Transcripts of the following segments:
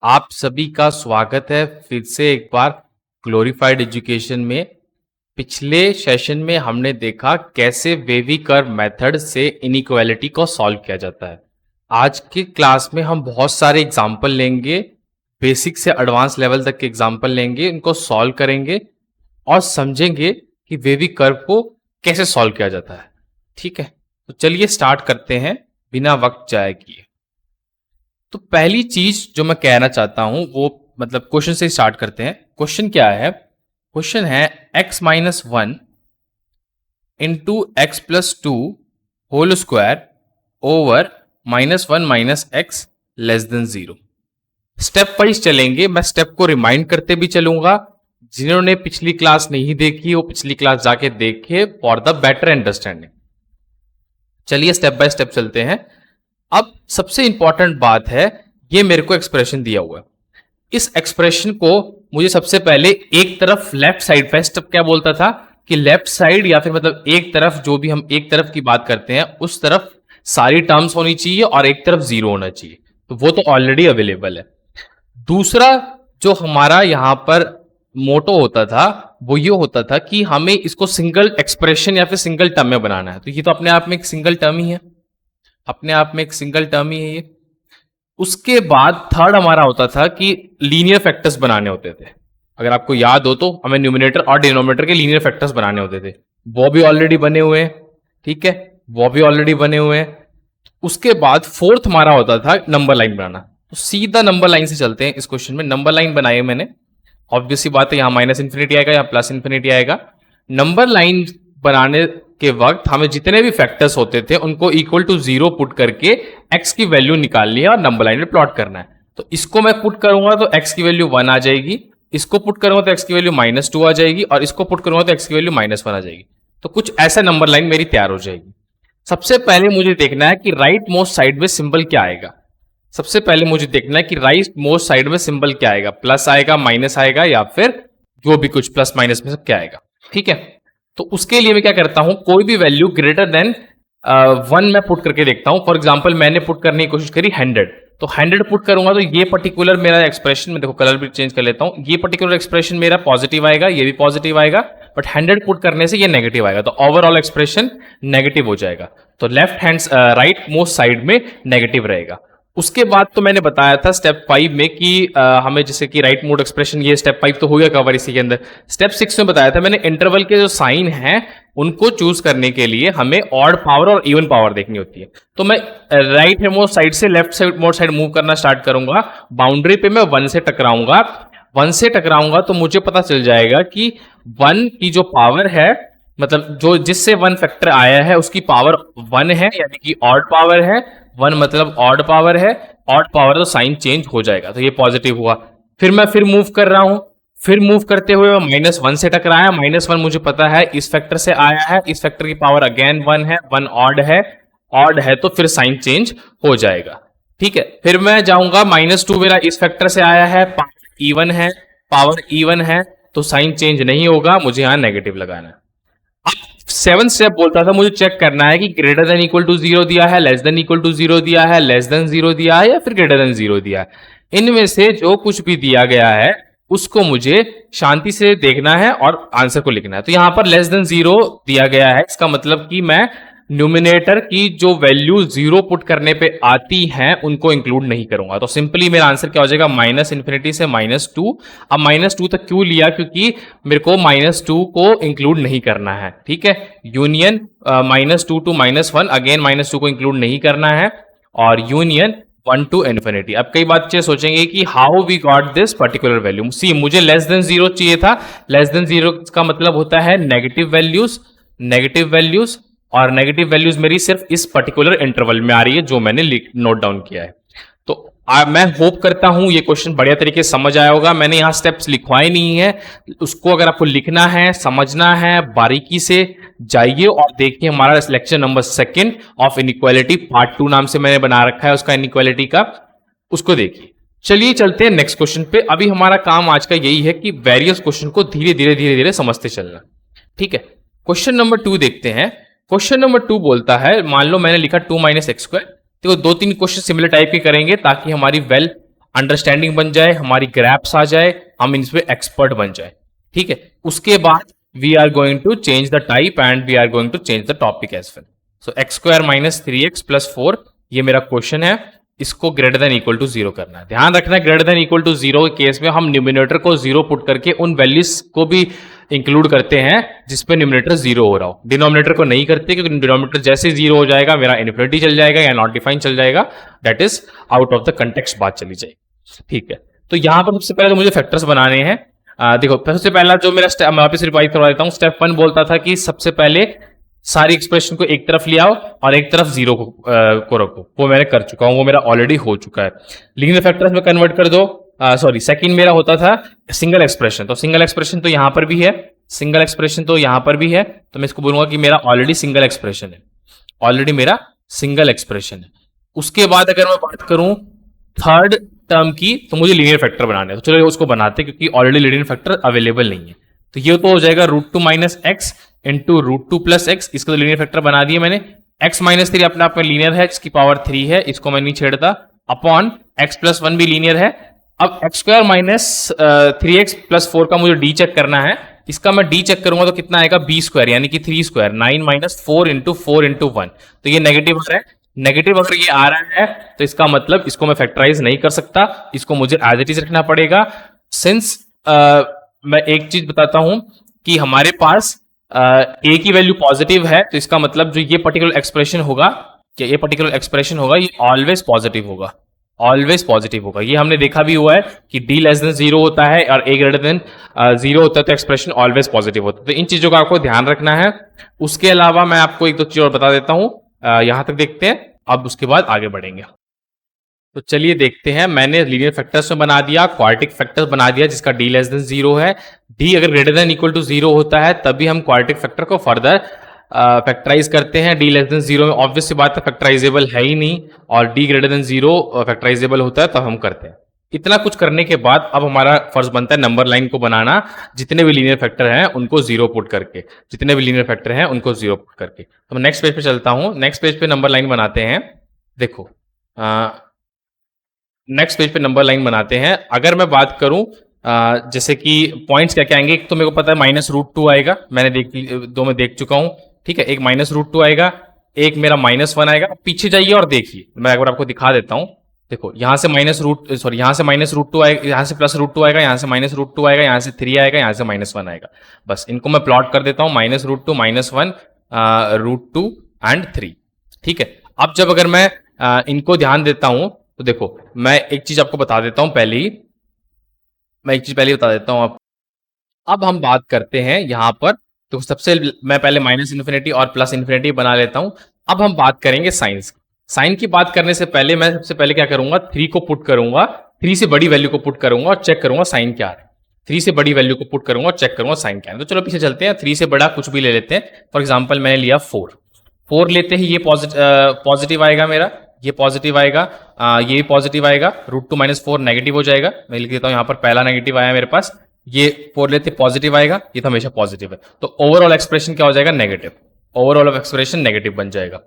आप सभी का स्वागत है फिर से एक बार ग्लोरीफाइड एजुकेशन में। पिछले सेशन में हमने देखा कैसे वेवी कर्व मेथड से इनइक्वालिटी को सॉल्व किया जाता है। आज की क्लास में हम बहुत सारे एग्जाम्पल लेंगे, बेसिक से एडवांस लेवल तक के एग्जाम्पल लेंगे, उनको सॉल्व करेंगे और समझेंगे कि वेवी कर्व को कैसे सॉल्व किया जाता है। ठीक है, तो चलिए स्टार्ट करते हैं बिना वक्त जाए किए। तो पहली चीज जो मैं कहना चाहता हूं वो मतलब क्वेश्चन से स्टार्ट करते हैं। क्वेश्चन क्या है? क्वेश्चन है x minus one into x plus two whole square over minus one minus x less than zero. Step wise चलेंगे, मैं स्टेप को रिमाइंड करते भी चलूंगा। जिन्होंने पिछली क्लास नहीं देखी वो पिछली क्लास जाके देखे फॉर द बेटर अंडरस्टैंडिंग। चलिए स्टेप बाय स्टेप चलते हैं। अब सबसे इंपॉर्टेंट बात है, ये मेरे को एक्सप्रेशन दिया हुआ है। इस एक्सप्रेशन को मुझे सबसे पहले एक तरफ लेफ्ट साइड, फर्स्ट स्टेप क्या बोलता था कि लेफ्ट साइड या फिर मतलब एक तरफ, जो भी हम एक तरफ की बात करते हैं उस तरफ सारी टर्म्स होनी चाहिए और एक तरफ जीरो होना चाहिए, तो वो तो ऑलरेडी अवेलेबल है। दूसरा जो हमारा यहां पर मोटो होता था वो ये होता था कि हमें इसको सिंगल एक्सप्रेशन या फिर सिंगल टर्म में बनाना है। तो ये तो अपने आप में एक सिंगल टर्म ही है, अपने आप में एक सिंगल टर्म ही है ये। उसके बाद थर्ड हमारा होता था कि लीनियर फैक्टर्स बनाने होते थे। अगर आपको याद हो तो हमें न्यूमिनेटर और डिनोमिनेटर के लीनियर फैक्टर्स बनाने होते थे, वो भी ऑलरेडी बने हुए हैं। ठीक है, वो भी ऑलरेडी बने हुए हैं। उसके बाद फोर्थ हमारा होता था नंबर लाइन बनाना। तो सीधा नंबर लाइन से चलते हैं। इस क्वेश्चन में नंबर लाइन बनाई है मैंने। ऑब्वियसली बात है, यहां माइनस इंफिनिटी आएगा, यहां प्लस इंफिनिटी आएगा। नंबर लाइन बनाने के वक्त हमें जितने भी फैक्टर्स होते थे उनको इक्वल टू जीरो पुट करके एक्स की वैल्यू निकालनी है और नंबर लाइन में प्लॉट करना है। तो इसको मैं पुट करूंगा तो एक्स की वैल्यू वन आ जाएगी, इसको पुट करूंगा तो एक्स की वैल्यू माइनस टू आ जाएगी और इसको पुट करूंगा तो एक्स की वैल्यू माइनस वन आ जाएगी। तो कुछ ऐसा नंबर लाइन मेरी तैयार हो जाएगी। सबसे पहले मुझे देखना है कि राइट मोस्ट साइड में सिंबल क्या आएगा। सबसे पहले मुझे देखना है कि राइट मोस्ट साइड में सिंबल क्या आएगा, प्लस आएगा, माइनस आएगा या फिर जो भी कुछ प्लस माइनस में सब क्या आएगा। ठीक है, तो उसके लिए मैं क्या करता हूं, कोई भी वैल्यू ग्रेटर देन वन मैं पुट करके देखता हूं। फॉर एग्जांपल मैंने पुट करने की कोशिश करी 100, तो 100 पुट करूंगा तो ये पर्टिकुलर मेरा एक्सप्रेशन, मैं देखो कलर भी चेंज कर लेता हूं, ये पर्टिकुलर एक्सप्रेशन मेरा पॉजिटिव आएगा, ये भी पॉजिटिव आएगा, बट 100 पुट करने से ये नेगेटिव आएगा, तो ओवरऑल एक्सप्रेशन नेगेटिव हो जाएगा। तो left hand right most side में नेगेटिव रहेगा। उसके बाद तो मैंने बताया था स्टेप 5 में कि हमें जैसे कि राइट मोड एक्सप्रेशन, ये स्टेप 5 तो हो गया कवर इसी के अंदर। स्टेप 6 में बताया था मैंने इंटरवल के जो साइन हैं उनको चूज करने के लिए हमें ऑड पावर और इवन पावर देखनी होती है। तो मैं राइट मोस्ट साइड से left side most side move करना स्टार्ट करूंगा। बाउंड्री पे मैं 1 से टकराऊंगा। 1 से टकराऊंगा तो मुझे पता चल जाएगा कि 1 की जो पावर है, मतलब जो जिससे 1 फैक्टर आया है उसकी पावर 1 है, यानी कि ऑड पावर है। 1 मतलब ऑड पावर है, ऑड पावर तो साइन चेंज हो जाएगा, तो ये पॉजिटिव हुआ। फिर मैं फिर मूव कर रहा हूं, फिर मूव करते हुए मैं -1 से टकराया। -1 मुझे पता है इस फैक्टर से आया है, इस फैक्टर की पावर अगेन 1 है, 1 ऑड है तो फिर साइन चेंज हो जाएगा। ठीक है, फिर मैं जाऊंगा -2 मेरा इस फैक्टर से आया है, पावर इवन है तो साइन चेंज नहीं होगा, मुझे यहां नेगेटिव लगाना है। 7 स्टेप बोलता था मुझे चेक करना है कि greater than equal to zero दिया है, less than equal to zero दिया है, लेस देन जीरो दिया है या फिर ग्रेटर देन जीरो दिया है। इनमें से जो कुछ भी दिया गया है उसको मुझे शांति से देखना है और आंसर को लिखना है। तो यहां पर लेस देन जीरो दिया गया है, इसका मतलब कि मैं न्यूमिनेटर की जो वैल्यू जीरो पुट करने पे आती हैं उनको इंक्लूड नहीं करूंगा। तो सिंपली मेरा आंसर क्या हो जाएगा, माइनस इंफिनिटी से -2। अब -2 तक क्यों लिया, क्योंकि मेरे को -2 को इंक्लूड नहीं करना है। ठीक है, यूनियन -2 टू -1, अगेन -2 को इंक्लूड नहीं करना है, और यूनियन 1 टू इन्फिनिटी। अब कई बच्चे सोचेंगे कि how we got this particular value. See, मुझे लेस देन जीरो चाहिए था। लेस देन जीरो का मतलब होता है नेगेटिव वैल्यूज, और नेगेटिव वैल्यूज मेरी सिर्फ इस पर्टिकुलर इंटरवल में आ रही है जो मैंने नोट डाउन किया है। तो मैं होप करता हूं ये क्वेश्चन बढ़िया तरीके से समझ आया होगा। मैंने यहां स्टेप्स लिखवाए नहीं है, उसको अगर आपको लिखना है, समझना है, बारीकी से जाइए और देखिए हमारा lecture number 2 of inequality part 2 नाम से मैंने बना रखा है उसका, इनइक्वालिटी का, उसको देखिए। चलिए चलते हैं नेक्स्ट क्वेश्चन पे। अभी हमारा काम आज का यही है कि वेरियस क्वेश्चन को धीरे धीरे समझते चलना। ठीक है, क्वेश्चन नंबर 2 देखते हैं। क्वेश्चन नंबर 2 बोलता है, मान लो मैंने लिखा 2 - x²। देखो 2-3 क्वेश्चन सिमिलर टाइप के करेंगे ताकि हमारी वेल अंडरस्टैंडिंग बन जाए, हमारी ग्रैप्स आ जाए, हम इन पे एक्सपर्ट बन जाए, ठीक है। उसके बाद we are going to change the type and we are going to change the topic as well. So x square minus 3x plus 4, ये मेरा क्वेश्चन है, इसको ग्रेटर देन इक्वल टू 0 करना है। ध्यान रखना है ग्रेटर देन इक्वल टू 0 के केस में हम न्यूमिनेटर को 0 पुट करके उन वैल्यूज को भी इंक्लूड करते हैं जिसपे न्यूमिनेटर 0 हो रहा हो, डिनोमिनेटर को नहीं करते, क्योंकि डिनोमिनेटर जैसे 0 हो जाएगा मेरा इन्फिनिटी चल जाएगा या नॉट डिफाइन चल जाएगा, that is out of the context बात चली जाएगी, ठीक है। तो यहां पर सबसे पहले तो मुझे फैक्टर्स बनाने हैं। देखो सबसे पहला जो मेरा स्टेप, मैं वापस रिवाइज करवा देता हूं। स्टेप 1 बोलता था कि सबसे पहले सारी एक्सप्रेशन को एक तरफ ले आओ और एक तरफ 0 को रखो, वो मैंने कर चुका हूं, वो मेरा ऑलरेडी हो चुका है। लीनियर फैक्टर्स में कन्वर्ट कर दो। सॉरी, सेकंड मेरा होता था सिंगल एक्सप्रेशन, तो सिंगल एक्सप्रेशन तो यहां पर भी है, सिंगल एक्सप्रेशन तो यहां पर भी है, तो मैं इसको बोलूंगा कि मेरा ऑलरेडी सिंगल एक्सप्रेशन है, ऑलरेडी मेरा सिंगल एक्सप्रेशन है। उसके बाद अगर मैं बात करूं थर्ड टर्म की, तो मुझे लीनियर फैक्टर बनाने हैं, तो चलो उसको बनाते हैं, क्योंकि ऑलरेडी लीनियर फैक्टर अवेलेबल नहीं है। तो ये तो हो जाएगा √2 minus x into √2 plus x, इसका तो लीनियर फैक्टर बना दिया मैंने। x माइनस 3 अपने आप में लीनियर है, इसकी पावर 3 है, इसको मैं नहीं छेड़ता, अपॉन x प्लस 1 भी लीनियर है। अब x square minus 3x plus 4 का मुझे डी चेक करना है, इसका मैं डी चेक करूंगा तो कितना आएगा, b स्क्वायर यानी कि 3 स्क्वायर, 9 माइनस 4 इंटू 4 इंटू 1, तो ये नेगेटिव आ रहा है। नेगेटिव अगर ये आ रहा है तो इसका मतलब इसको मैं फैक्टराइज नहीं कर सकता, इसको मुझे एज इट इज रखना पड़ेगा। सिंस मैं एक चीज बताता हूं कि हमारे पास a की वैल्यू पॉजिटिव है, तो इसका मतलब जो ये पर्टिकुलर एक्सप्रेशन होगा, क्या ये पर्टिकुलर एक्सप्रेशन होगा, ये ऑलवेज पॉजिटिव होगा, ऑलवेज पॉजिटिव होगा। ये हमने देखा भी हुआ है कि d लेस देन 0 होता है और a ग्रेटर देन 0 होता है, तो एक्सप्रेशन ऑलवेज पॉजिटिव होता है। तो इन चीजों का आपको ध्यान रखना है। उसके अलावा मैं आपको एक दो चीज और बता देता हूं, यहां तक देखते हैं, अब उसके बाद आगे बढ़ेंगे। तो चलिए देखते हैं, मैंने लीनियर फैक्टर्स में बना दिया, क्वाड्रेटिक फैक्टर्स बना दिया जिसका d लेस देन 0 है। d अगर ग्रेटर देन इक्वल टू 0 होता है तभी हम क्वाड्रेटिक फैक्टर को फर्दर फैक्टराइज करते हैं। d लेस देन 0 में ऑब्वियस सी बात है फैक्टराइजेबल है ही नहीं, और d ग्रेटर देन 0 फैक्टराइजेबल होता है तब हम करते हैं। इतना कुछ करने के बाद अब हमारा फर्ज बनता है नंबर लाइन को बनाना, जितने भी लीनियर फैक्टर हैं उनको 0 पुट करके, जितने भी लीनियर फैक्टर हैं उनको 0 पुट करके। तो मैं नेक्स्ट पेज पे चलता हूं, नेक्स्ट पेज पे नंबर लाइन बनाते हैं। देखो नेक्स्ट पेज पे नंबर लाइन बनाते हैं। अगर मैं बात करूं जैसे कि पॉइंट्स क्या क्या आएंगे, एक तो मेरे को पता है -√2 आएगा, मैंने दो में देख चुका हूं, ठीक है। एक -√2 आएगा, एक मेरा -1 आएगा। पीछे जाइए और देखिए, मैं एक बार आपको दिखा देता हूं। देखो यहां से यहां से -√2 आएगा, यहां से +√2 आएगा, यहां से -√2 आएगा, यहां से 3 आएगा, यहां से -1 आएगा। बस इनको मैं प्लॉट कर देता हूं, -√2 -1 √2 एंड 3, ठीक है। अब जब अगर मैं इनको ध्यान देता हूं तो देखो मैं एक चीज आपको बता देता हूं, मैं एक चीज पहले बता देता हूं आप। अब हम बात करते हैं यहां पर, तो सबसे मैं पहले -∞ और +∞ बना लेता हूं। अब हम बात करेंगे साइंस। साइन की बात करने से पहले मैं सबसे पहले क्या करूंगा, 3 को पुट करूंगा, 3 से बड़ी वैल्यू को पुट करूंगा और चेक करूंगा साइन क्या है। 3 से बड़ी वैल्यू को पुट करूंगा और चेक करूंगा साइन क्या है। तो चलो पीछे चलते हैं, 3 से बड़ा कुछ भी ले लेते हैं। फॉर एग्जाम्पल मैंने लिया 4 लेते ही ये पॉजिटिव आएगा, मेरा ये पॉजिटिव आएगा, ये पॉजिटिव आएगा, √2 - 4 नेगेटिव हो जाएगा। मैं लिख देता हूं, यहां पर पहला नेगेटिव आया मेरे पास, ये 4 लेते पॉजिटिव आएगा, ये तो हमेशा पॉजिटिव है। तो ओवरऑल एक्सप्रेशन क्या हो जाएगा, negative. Overall of expression negative बन जाएगा।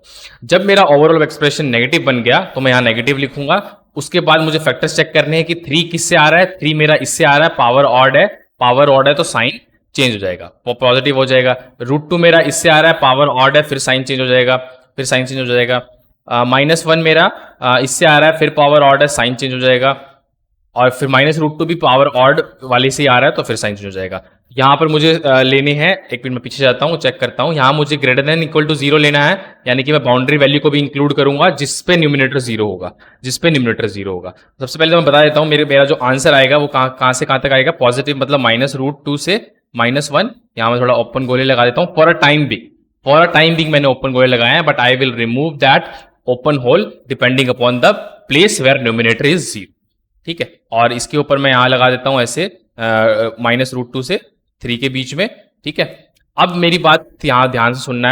जब मेरा ओवरऑल एक्सप्रेशन नेगेटिव बन गया तो मैं यहां नेगेटिव लिखूंगा। उसके बाद मुझे फैक्टर्स चेक करने हैं कि 3 किससे आ रहा है, 3 मेरा इससे आ रहा है, पावर ऑड है, पावर ऑड है तो साइन चेंज हो जाएगा, पॉजिटिव हो जाएगा। √2 मेरा इससे आ रहा है, पावर ऑड है, फिर साइन चेंज हो जाएगा, फिर साइन चेंज हो जाएगा। -1 मेरा इससे आ रहा है, फिर पावर ऑड है, साइन चेंज हो जाएगा, और फिर -√2 भी पावर ऑड वाले से आ रहा है तो फिर साइन चेंज हो जाएगा। यहां पर मुझे लेने हैं, एक मिनट में पीछे जाता हूं, चेक करता हूं। यहां मुझे ग्रेटर देन इक्वल टू 0 लेना है, यानी कि मैं बाउंड्री वैल्यू को भी इंक्लूड करूंगा जिसपे न्यूमिनेटर 0 होगा, जिसपे न्यूमिनेटर 0 होगा। सबसे पहले तो मैं बता देता हूं, मेरा जो आंसर आएगा वो कहां से कहां तक आएगा, पॉजिटिव मतलब -√2 से -1। यहां मैं थोड़ा ओपन गोले लगा देता हूं फॉर अ टाइम बिंग मैंने ओपन गोले लगाए हैं, but I will remove that open hole depending upon the place where numerator is 0, ठीक है। और इसके ऊपर मैं यहां लगा देता हूं ऐसे -√2 से 3 के बीच में, ठीक है। अब मेरी बात यहां ध्यान से सुनना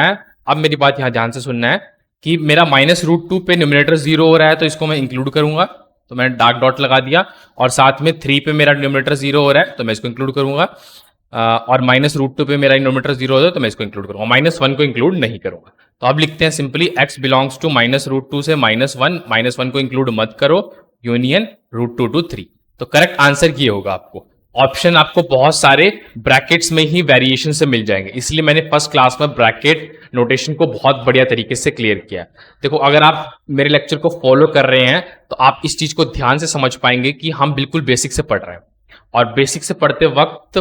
है, कि मेरा -√2 पे न्यूमिनेटर 0 हो रहा है तो इसको मैं इंक्लूड करूंगा, तो मैंने डार्क डॉट लगा दिया। और साथ में 3 पे मेरा न्यूमिनेटर 0 हो रहा है तो मैं इसको इंक्लूड करूंगा, और -√2 पे मेरा न्यूमिनेटर 0 हो रहा है तो मैं इसको इंक्लूड करूंगा, -1 को इंक्लूड नहीं करूंगा। तो अब लिखते हैं सिंपली x बिलोंग्स टू -√2 से -1 को इंक्लूड मत करो, यूनियन √2 to 3। तो करेक्ट आंसर ये होगा आपको। ऑप्शन आपको बहुत सारे ब्रैकेट्स में ही वेरिएशन से मिल जाएंगे, इसलिए मैंने फर्स्ट क्लास में ब्रैकेट नोटेशन को बहुत बढ़िया तरीके से क्लियर किया। देखो अगर आप मेरे लेक्चर को फॉलो कर रहे हैं तो आप इस चीज को ध्यान से समझ पाएंगे कि हम बिल्कुल बेसिक से पढ़ रहे हैं, और बेसिक से पढ़ते वक्त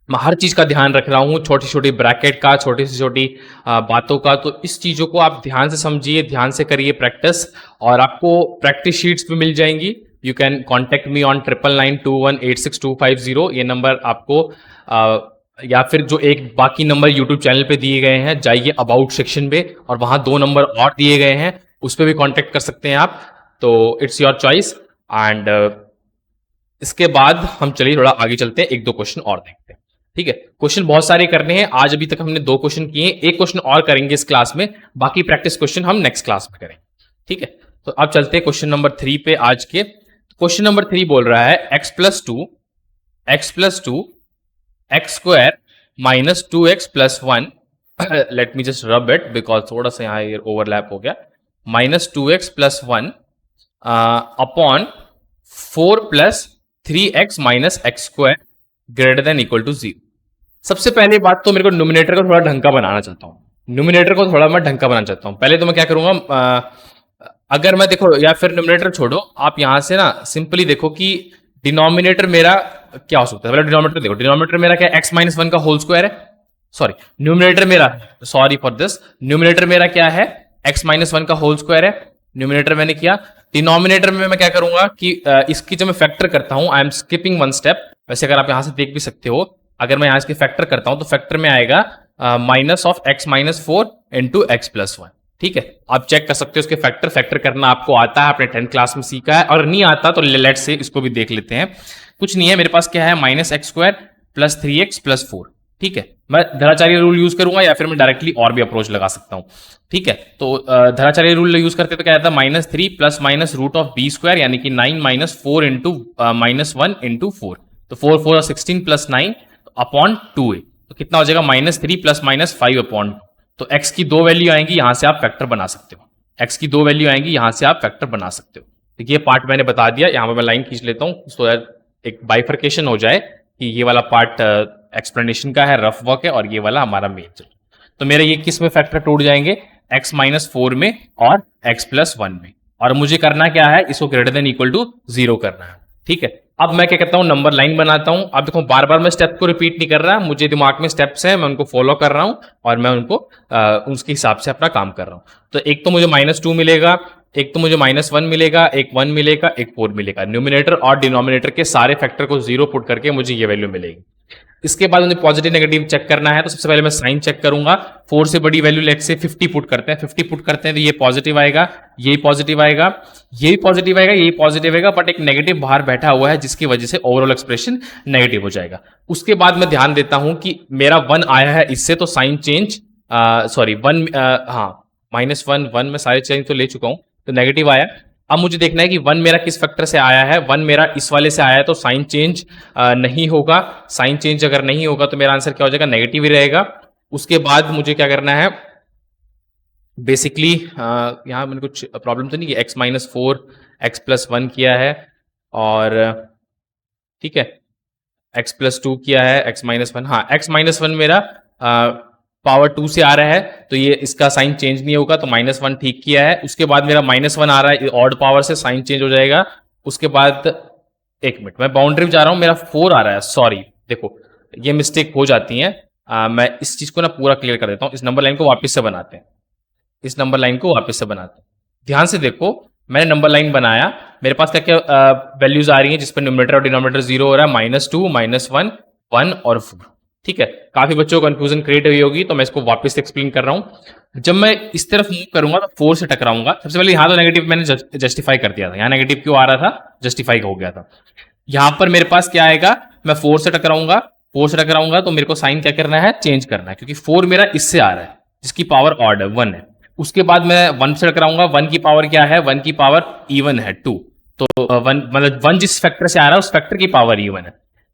मैं हर चीज का ध्यान रख रहा हूं, छोटी छोटी ब्रैकेट का, छोटी से छोटी बातों का। तो इस चीजों को आप ध्यान से समझिए, ध्यान से करिए प्रैक्टिस, और आपको प्रैक्टिस शीट्स भी मिल जाएंगी। You can contact me on 9991862250। ये नंबर आपको या फिर जो एक बाकी नंबर यूट्यूब चैनल पे दिए गए हैं, जाइए अबाउट सेक्शन पे और वहां 2 नंबर और दिए गए हैं, उस पर भी कॉन्टेक्ट कर सकते हैं आप। तो इट्स योर चॉइस। एंड इसके बाद हम चलिए थोड़ा आगे चलते हैं, 1-2 क्वेश्चन और देखते हैं। ठीक है, क्वेश्चन बहुत सारे करने हैं आज। अभी तक हमने 2 क्वेश्चन किए, 1 क्वेश्चन और करेंगे इस क्लास में, बाकी प्रैक्टिस क्वेश्चन हम नेक्स्ट क्लास में करेंगे। ठीक है, तो अब चलते हैं क्वेश्चन नंबर 3 पे आज के। क्वेश्चन नंबर 3 बोल रहा है x + 2 x square - 2x + 1 let me just rub it because थोड़ा सा यहाँ ये ओवरलैप हो गया, -2x + 1 upon 4 + 3x - x square > 0। सबसे पहली बात तो मेरे को न्यूमिनेटर को थोड़ा ढंग का बनाना चाहता हूँ, न्यूमिनेटर को थोड़ा मैं ढंग का बनाना चाहता हूँ। पहले तो मैं क्या करूंगा, अगर मैं देखो, या फिर न्यूमिनेटर छोड़ो, आप यहां से ना सिंपली देखो कि डिनोमिनेटर मेरा क्या हो सकता है। पहले डिनोमिनेटर देखो, डिनोमिनेटर मेरा क्या x - 1 का होल स्क्वायर है। सॉरी, न्यूमिनेटर मेरा, सॉरी फॉर दिस, न्यूमिनेटर मेरा क्या है, x - 1 का होल स्क्वायर है। न्यूमिनेटर मैंने किया। डिनोमिनेटर में मैं क्या करूंगा कि इसकी जब मैं फैक्टर करता हूं, आई एम स्किपिंग 1 स्टेप। वैसे अगर आप यहां से देख भी सकते हो, अगर मैं यहां इसकी फैक्टर करता हूं तो फैक्टर में आएगा -(x - 4) × x + 1। ठीक है, आप चेक कर सकते हो इसके फैक्टर करना आपको आता है, आपने 10th क्लास में सीखा है। और नहीं आता तो लेट्स से इसको भी देख लेते हैं। कुछ नहीं है, मेरे पास क्या है, -(x² + 3x + 4)। ठीक है, मैं धराचार्य रूल यूज करूंगा या फिर मैं डायरेक्टली और भी अप्रोच लगा सकता हूं। ठीक है, तो धराचार्य रूल यूज करते तो क्या आता है, -3 + √(b²) यानी कि 9 - 4 × -1 × 4। तो 4 4 16 + 9 अपॉन 2a, तो कितना हो जाएगा, -3 ± 5 अपॉन 2। तो x की 2 वैल्यू आएंगी, यहां से आप फैक्टर बना सकते हो। x की 2 वैल्यू आएंगी, यहां से आप फैक्टर बना सकते हो। तो ये पार्ट मैंने बता दिया, यहां पर मैं लाइन खींच लेता हूं सो दैट एक बाइफर्केशन हो जाए कि ये वाला पार्ट एक्सप्लेनेशन का है, रफ वर्क है, और ये वाला हमारा मेन। तो मेरे ये किस में फैक्टर टूट जाएंगे, x - 4 में और x + 1 में। और मुझे करना क्या है, इसको > 0 करना है। ठीक है, अब मैं क्या करता हूं, नंबर लाइन बनाता हूं। अब देखो बार बार मैं स्टेप को रिपीट नहीं कर रहा, मुझे दिमाग में स्टेप्स हैं, मैं उनको फॉलो कर रहा हूं और मैं उनको उसके हिसाब से अपना काम कर रहा हूं। तो एक तो मुझे -2 मिलेगा, एक तो मुझे -1 मिलेगा, एक 1 मिलेगा, एक 4 मिलेगा। न्यूमिनेटर और डिनोमिनेटर के सारे फैक्टर को 0 पुट करके मुझे ये वैल्यू मिलेगी। इसके बाद मुझे पॉजिटिव नेगेटिव चेक करना है, तो सबसे पहले मैं साइन चेक करूंगा। 4 से बड़ी वैल्यू लेट से 50 पुट करते हैं, 50 पुट करते हैं तो ये पॉजिटिव आएगा, ये पॉजिटिव आएगा, ये पॉजिटिव आएगा, ये पॉजिटिव आएगा, बट एक नेगेटिव बाहर बैठा हुआ है जिसकी वजह से ओवरऑल एक्सप्रेशन नेगेटिव हो जाएगा। उसके बाद मैं ध्यान देता हूं कि मेरा 1 आया है इससे, तो साइन चेंज, सॉरी 1, हाँ -1 में सारे चेंज तो ले चुका हूं, तो नेगेटिव आया। अब मुझे देखना है कि 1 मेरा किस फैक्टर से आया है। 1 मेरा इस वाले से आया है, तो साइन चेंज नहीं होगा। साइन चेंज अगर नहीं होगा तो मेरा आंसर क्या हो जाएगा, नेगेटिव ही रहेगा। उसके बाद मुझे क्या करना है, बेसिकली यहाँ मैंने कुछ प्रॉब्लम तो नहीं की, x - 4 x + 1 किया है, और ठीक है x + 2 किया है, x - 1, हाँ x - 1 मेरा पावर 2 से आ रहा है, तो ये इसका साइन चेंज नहीं होगा, तो -1 ठीक किया है। उसके बाद मेरा -1 आ रहा है ऑड पावर से, साइन चेंज हो जाएगा। उसके बाद एक मिनट, मैं बाउंड्री में जा रहा हूं, मेरा 4 आ रहा है, सॉरी देखो ये मिस्टेक हो जाती है। मैं इस चीज को ना पूरा क्लियर कर देता हूं। इस नंबर लाइन को वापस से बनाते हैं, इस नंबर लाइन को वापस से बनाते हैं। ध्यान से देखो, मैंने नंबर लाइन बनाया, मेरे पास क्या क्या वैल्यूज आ रही हैं जिसपे न्यूमरेटर और डिनोमिनेटर 0 हो रहा है, -2 -1 1 और 4। ठीक है, काफी बच्चों को कंफ्यूजन क्रिएट हुई होगी, तो मैं इसको वापस से एक्सप्लेन कर रहा हूं। जब मैं इस तरफ मूव करूंगा तो 4 से टकराऊंगा। सबसे पहले यहां तो नेगेटिव मैंने जस्टिफाई कर दिया था, यहां नेगेटिव क्यों आ रहा था, जस्टिफाई हो गया था। यहां पर मेरे पास क्या आएगा, मैं 4 से टकराऊंगा, 4 से टकराऊंगा तो मेरे को साइन क्या करना है, चेंज करना है, क्योंकि 4 मेरा इससे आ रहा है जिसकी पावर ऑड है, 1 है। उसके बाद मैं 1 से टकराऊंगा, 1 की पावर क्या है, 1 की पावर इवन है, 2। तो 1 मतलब 1 जिस फैक्टर से आ रहा है उस फैक्टर की पावर इवन है,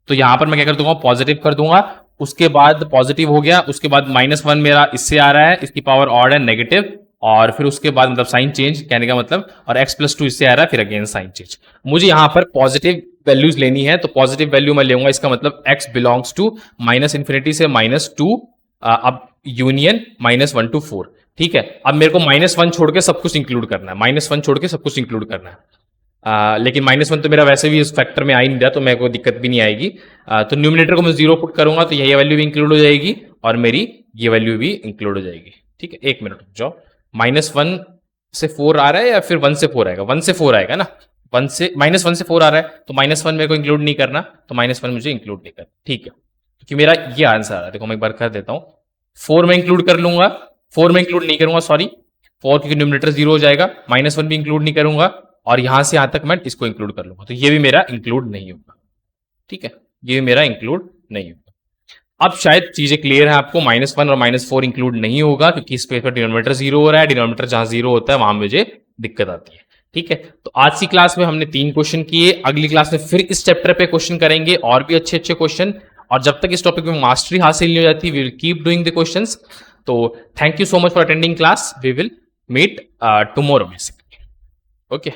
तो यहां पर मैं क्या कर दूंगा, पॉजिटिव कर दूंगा। उसके बाद पॉजिटिव हो गया, उसके बाद -1 मेरा इससे आ रहा है, इसकी पावर ऑड है, नेगेटिव, और फिर उसके बाद मतलब साइन चेंज कहने का मतलब, और x+2 इससे आ रहा है, फिर अगेन साइन चेंज। मुझे यहां पर पॉजिटिव वैल्यूज लेनी है, तो पॉजिटिव वैल्यू मैं लूंगा, इसका मतलब x बिलोंग्स टू -∞ से -2, अब यूनियन -1 to 4। ठीक है, अब मेरे को -1 छोड़ के सब कुछ इंक्लूड करना है, -1 छोड़ के सब कुछ इंक्लूड करना है। लेकिन -1 तो मेरा वैसे भी इस फैक्टर में आ ही नहीं रहा, तो मेरे को दिक्कत भी नहीं आएगी। तो न्यूमिनेटर को मैं 0 पुट करूंगा तो यही वैल्यू भी इंक्लूड हो जाएगी और मेरी ये वैल्यू भी इंक्लूड हो जाएगी। ठीक है, एक मिनट रुक जाओ, -1 से 4 आ रहा है या फिर 1 से 4 आएगा? 1 से 4 आएगा ना, -1 से 4 आ रहा है, तो -1 मेरे को इंक्लूड नहीं करना, तो -1 मुझे इंक्लूड नहीं करना। ठीक है, क्योंकि मेरा ये आंसर आ रहा है, देखो मैं एक बार कर देता हूँ। 4 में इंक्लूड कर लूंगा, 4 में इंक्लूड नहीं करूंगा, सॉरी 4, क्योंकि न्यूमिनेटर 0 हो जाएगा, -1 भी इंक्लूड नहीं करूंगा, और यहां से यहां तक मैं इसको इंक्लूड कर लूंगा, तो ये भी मेरा इंक्लूड नहीं होगा। ठीक है, ये भी मेरा इंक्लूड नहीं होगा। अब शायद चीजें क्लियर है आपको, -1 और -4 इंक्लूड नहीं होगा, क्योंकि इस पेज पर डिनोमिनेटर 0 हो रहा है, डिनोमिनेटर जहां 0 होता है वहां मुझे दिक्कत आती है। ठीक है, तो आज की क्लास में हमने 3 क्वेश्चन किए, अगली क्लास में फिर इस चैप्टर पे क्वेश्चन करेंगे और भी अच्छे अच्छे क्वेश्चन, और जब तक इस टॉपिक में मास्टरी हासिल नहीं हो जाती, we will keep doing the questions. तो thank you so much for attending class, we will meet tomorrow basically. Okay.